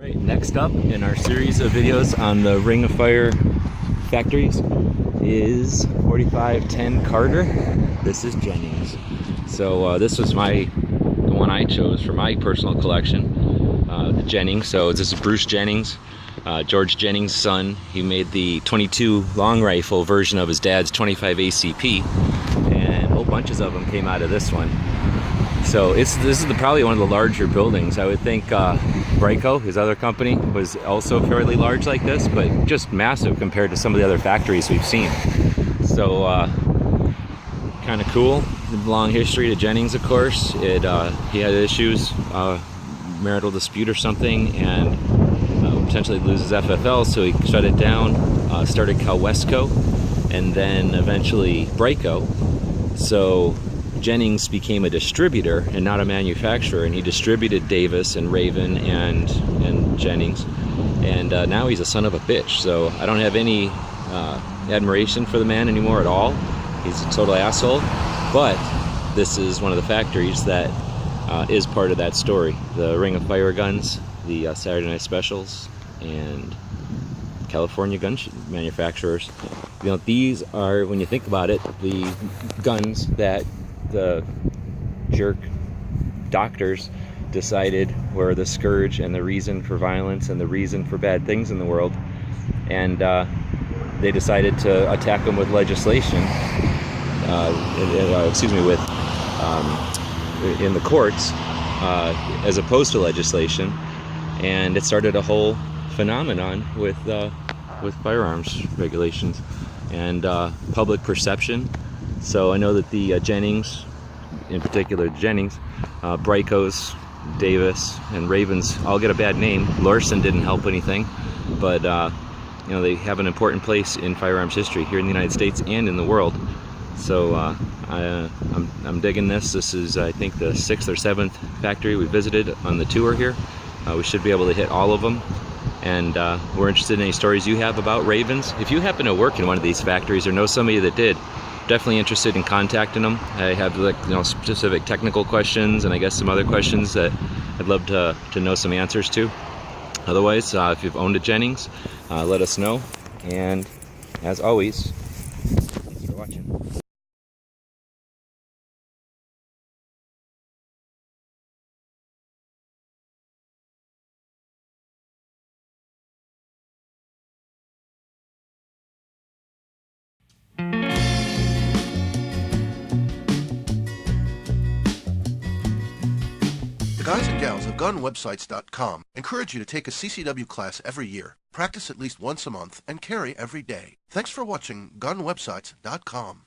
Right, next up in our series of videos on the Ring of Fire factories is 4510 Carter. This is Jennings. So this was the one I chose for my personal collection, the Jennings. So this is Bruce Jennings, George Jennings' son. He made the 22 long rifle version of his dad's 25 ACP, and whole bunches of them came out of this one. So this is probably one of the larger buildings. I would think Brico, his other company, was also fairly large like this, but just massive compared to some of the other factories we've seen. So kind of cool. Long history to Jennings, of course. He had issues, marital dispute or something, and potentially loses FFL, so he shut it down. Started Calwesco, and then eventually Brico. So Jennings became a distributor and not a manufacturer, and he distributed Davis and Raven and Jennings, and now he's a son of a bitch. So I don't have any admiration for the man anymore at all. He's a total asshole, but this is one of the factories that is part of that story. The Ring of Fire guns, the Saturday Night Specials, and California gun manufacturers. You know, these are, when you think about it, the guns that the jerk doctors decided were the scourge and the reason for violence and the reason for bad things in the world, and they decided to attack them with legislation, in the courts, as opposed to legislation, and it started a whole phenomenon with firearms regulations and public perception. So I know that the Jennings, in particular Jennings, Bricos, Davis, and Ravens all get a bad name. Larson didn't help anything, but you know, they have an important place in firearms history here in the United States and in the world. So I'm digging this. This is, I think, the 6th or 7th factory we visited on the tour here. We should be able to hit all of them. And we're interested in any stories you have about Ravens. If you happen to work in one of these factories or know somebody that did, definitely interested in contacting them. I have, like, you know, specific technical questions and I guess some other questions that I'd love to know some answers to. Otherwise, if you've owned a Jennings, let us know. And as always, thanks for watching. The guys and gals of GunWebsites.com encourage you to take a CCW class every year, practice at least once a month, and carry every day. Thanks for watching GunWebsites.com.